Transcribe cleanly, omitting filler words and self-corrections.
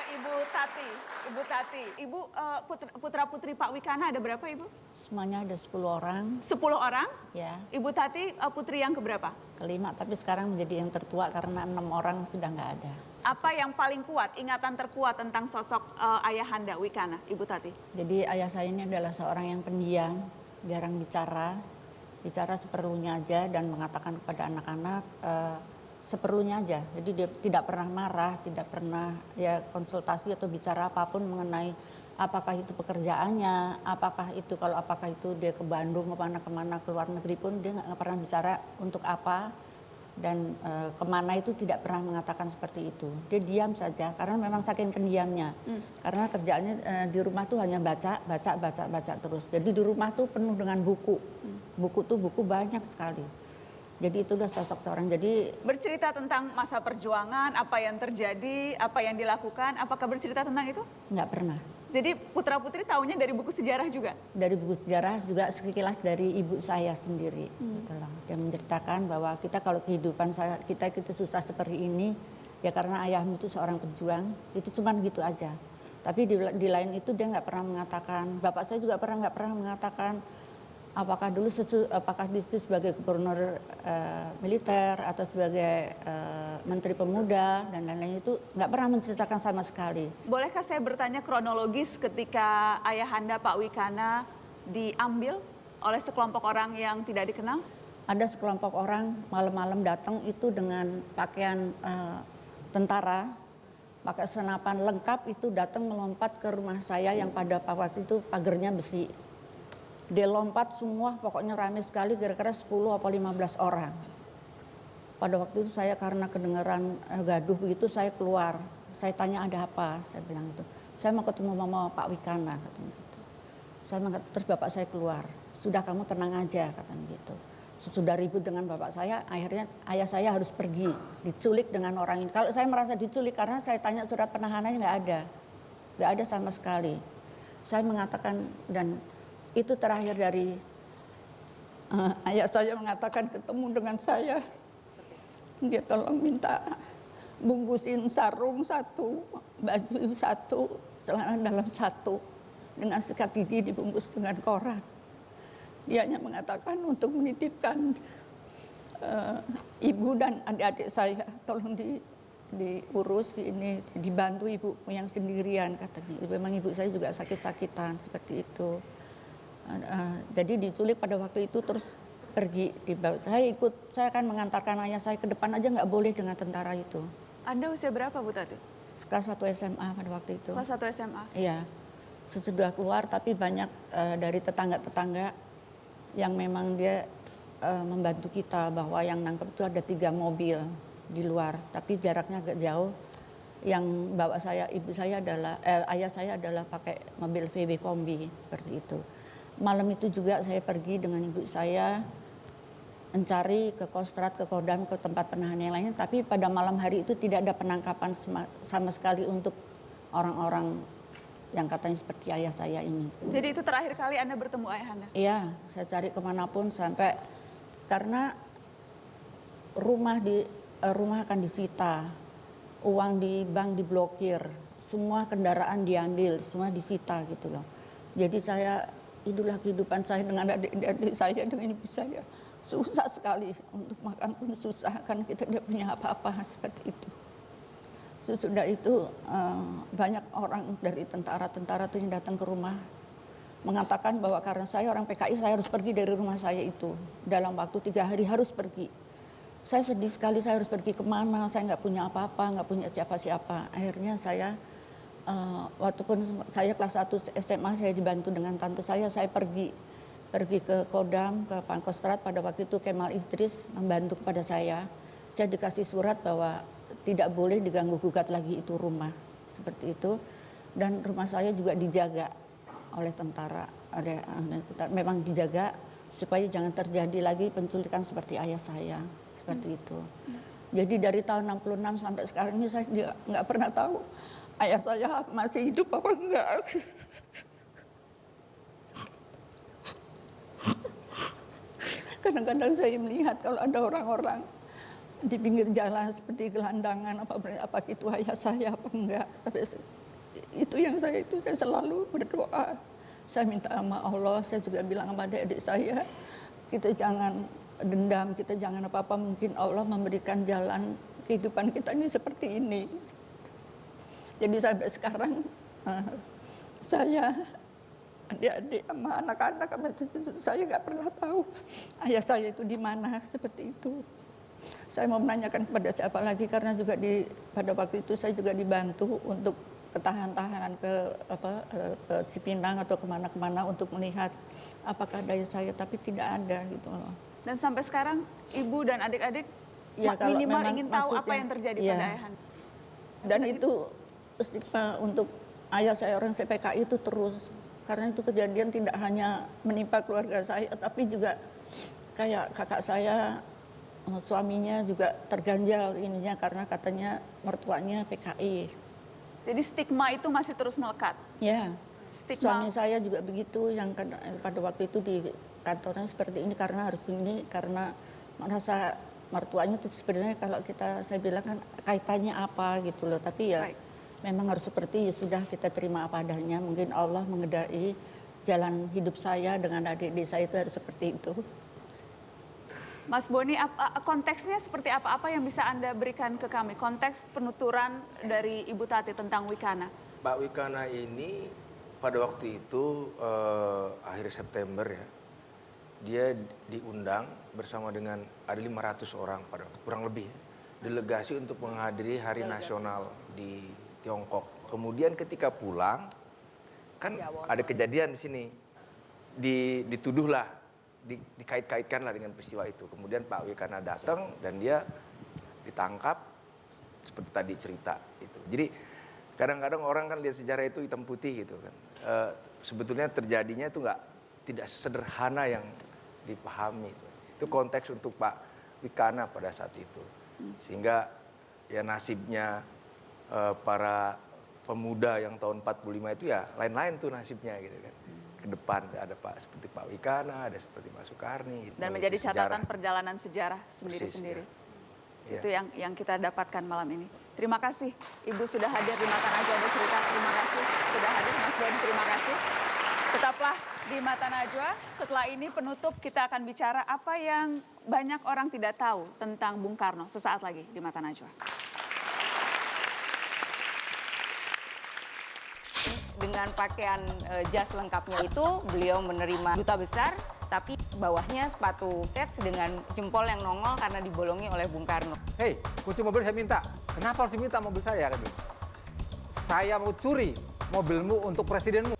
Ibu Tati. Ibu Tati, Ibu putra-putri Pak Wikana ada berapa Ibu? Semuanya ada 10 orang. 10 orang? Ya. Ibu Tati putri yang keberapa? Kelima, tapi sekarang menjadi yang tertua karena 6 orang sudah nggak ada. Apa yang paling kuat, ingatan terkuat tentang sosok Ayahanda Wikana, Ibu Tati? Jadi ayah saya ini adalah seorang yang pendiam, jarang bicara seperlunya aja dan mengatakan kepada anak-anak seperlunya aja. Jadi dia tidak pernah marah, tidak pernah ya konsultasi atau bicara apapun mengenai apakah itu pekerjaannya, apakah itu dia ke Bandung, kemana ke luar negeri pun dia nggak pernah bicara untuk apa dan kemana itu tidak pernah mengatakan seperti itu. Dia diam saja karena memang saking pendiamnya. Karena kerjaannya di rumah tuh hanya baca terus. Jadi di rumah tuh penuh dengan buku. Buku banyak sekali. Jadi itu udah sosok seorang. Jadi bercerita tentang masa perjuangan, apa yang terjadi, apa yang dilakukan, apakah bercerita tentang itu? Nggak pernah. Jadi putra-putri tahunya dari buku sejarah juga? Dari buku sejarah juga sekilas dari ibu saya sendiri. Gitu loh. Dia menceritakan bahwa kita kalau kehidupan kita susah seperti ini, ya karena ayahmu itu seorang pejuang, itu cuman gitu aja. Tapi di lain itu dia nggak pernah mengatakan, bapak saya juga nggak pernah mengatakan, apakah dia sebagai gubernur militer atau sebagai menteri pemuda dan lain-lain itu nggak pernah menceritakan sama sekali. Bolehkah saya bertanya kronologis ketika Ayahanda Pak Wikana diambil oleh sekelompok orang yang tidak dikenal? Ada sekelompok orang malam-malam datang itu dengan pakaian tentara, pakai senapan lengkap itu datang melompat ke rumah saya yang pada waktu itu pagarnya besi. Dia lompat semua, pokoknya ramai sekali, kira-kira 10 atau 15 orang. Pada waktu itu saya karena kedengaran gaduh begitu, saya keluar. Saya tanya ada apa, saya bilang itu. Saya mau ketemu mama Pak Wikana, katanya gitu. Terus bapak saya keluar. Sudah kamu tenang aja, katanya gitu. Sesudah ribut dengan bapak saya, akhirnya ayah saya harus pergi. Diculik dengan orang ini. Kalau saya merasa diculik karena saya tanya surat penahanannya nggak ada. Nggak ada sama sekali. Saya mengatakan dan itu terakhir dari ayah saya mengatakan ketemu dengan saya. Dia tolong minta bungkusin sarung 1, baju 1, celana dalam 1, dengan sikat gigi dibungkus dengan koran. Dia hanya mengatakan untuk menitipkan ibu dan adik-adik saya, tolong diurus ini, dibantu ibu yang sendirian katanya. Memang ibu saya juga sakit-sakitan seperti itu. Jadi diculik pada waktu itu terus pergi dibawa. Saya akan mengantarkan ayah saya ke depan aja nggak boleh dengan tentara itu. Anda usia berapa Bu Tati? Kelas 1 SMA pada waktu itu. Kelas 1 SMA? Iya. Sesudah keluar tapi banyak dari tetangga-tetangga yang memang dia membantu kita bahwa yang nangkep itu ada 3 mobil di luar tapi jaraknya agak jauh. Yang bawa ibu saya adalah ayah saya adalah pakai mobil VW kombi seperti itu. Malam itu juga saya pergi dengan ibu saya mencari ke Kostrad, ke Kodam, ke tempat penahanan yang lainnya. Tapi pada malam hari itu tidak ada penangkapan sama sekali untuk orang-orang yang katanya seperti ayah saya ini. Jadi itu terakhir kali Anda bertemu Ayahanda? Iya, saya cari kemanapun sampai karena rumah akan disita, uang di bank diblokir, semua kendaraan diambil, semua disita gitu loh. Jadi itulah kehidupan saya dengan adik-adik saya, dengan ibu saya. Susah sekali, untuk makan pun susah, kan kita tidak punya apa-apa seperti itu. Sesudah itu banyak orang dari tentara-tentara itu yang datang ke rumah. Mengatakan bahwa karena saya orang PKI, saya harus pergi dari rumah saya itu. Dalam waktu 3 hari harus pergi. Saya sedih sekali, saya harus pergi kemana, saya nggak punya apa-apa, nggak punya siapa-siapa. Akhirnya saya waktu pun saya kelas 1 SMA saya dibantu dengan tante saya pergi ke Kodam, ke Pangkostrat pada waktu itu Kemal Idris membantu kepada saya dikasih surat bahwa tidak boleh diganggu gugat lagi itu rumah seperti itu dan rumah saya juga dijaga oleh tentara, memang dijaga supaya jangan terjadi lagi penculikan seperti ayah saya seperti itu. Jadi dari tahun 66 sampai sekarang ini saya nggak pernah tahu ayah saya masih hidup apa enggak. Kadang-kadang saya melihat kalau ada orang-orang di pinggir jalan seperti gelandangan apa gitu ayah saya apa enggak. Sampai itu yang saya selalu berdoa. Saya minta sama Allah, saya juga bilang sama adik-adik saya, kita jangan dendam, kita jangan apa-apa, mungkin Allah memberikan jalan kehidupan kita ini seperti ini. Jadi sampai sekarang saya, adik-adik sama anak-anak sama cucu saya nggak pernah tahu ayah saya itu di mana seperti itu. Saya mau menanyakan kepada siapa lagi karena juga pada waktu itu saya juga dibantu untuk ketahanan ke Cipinang atau kemana-kemana untuk melihat apakah ada ayah saya, tapi tidak ada gitu loh. Dan sampai sekarang ibu dan adik-adik Ya, kalau minimal memang ingin tahu apa maksudnya, yang terjadi ya. pada ayahanda. Dan itu stigma untuk ayah saya orang CPKI itu terus, karena itu kejadian tidak hanya menimpa keluarga saya, tapi juga kayak kakak saya, suaminya juga terganjal ininya karena katanya mertuanya PKI. Jadi stigma itu masih terus melekat. Ya, Stigma. suami saya juga begitu, yang pada waktu itu di kantornya seperti ini karena harus begini, karena merasa mertuanya itu sebenarnya kalau saya bilang kan kaitannya apa gitu loh, tapi ya Baik. memang harus seperti ya sudah kita terima apa adanya. Mungkin Allah mengendai jalan hidup saya dengan adik-adik saya itu harus seperti itu. Mas Boni, konteksnya seperti apa yang bisa Anda berikan ke kami? Konteks penuturan dari Ibu Tati tentang Wicana. Pak Wicana ini pada waktu itu akhir September ya, dia diundang bersama dengan ada 500 orang pada waktu, kurang lebih ya, delegasi untuk menghadiri Hari Nasional di Tiongkok. Kemudian ketika pulang kan ada kejadian di sini, dituduhlah, dikait-kaitkanlah dengan peristiwa itu. Kemudian Pak Wicana datang dan dia ditangkap seperti tadi cerita itu. Jadi kadang-kadang orang kan lihat sejarah itu hitam putih gitu kan. Sebetulnya terjadinya itu tidak sederhana yang dipahami. Itu konteks untuk Pak Wicana pada saat itu. Sehingga ya nasibnya para pemuda yang tahun 45 itu ya lain-lain tuh nasibnya gitu kan. Ke depan ada seperti Pak Wicana, ada seperti Pak Soekarni. Dan menjadi catatan perjalanan sejarah sendiri-sendiri. Ya. Itu yang kita dapatkan malam ini. Terima kasih Ibu sudah hadir di Mata Najwa bercerita. Terima kasih sudah hadir Mas Boni, terima kasih. Tetaplah di Mata Najwa. Setelah ini penutup kita akan bicara apa yang banyak orang tidak tahu tentang Bung Karno. Sesaat lagi di Mata Najwa. Dengan pakaian jas lengkapnya itu, beliau menerima duta besar, tapi bawahnya sepatu kets dengan jempol yang nongol karena dibolongi oleh Bung Karno. Hei, kunci mobil saya minta. Kenapa harus diminta mobil saya? Saya mau curi mobilmu untuk presidenmu.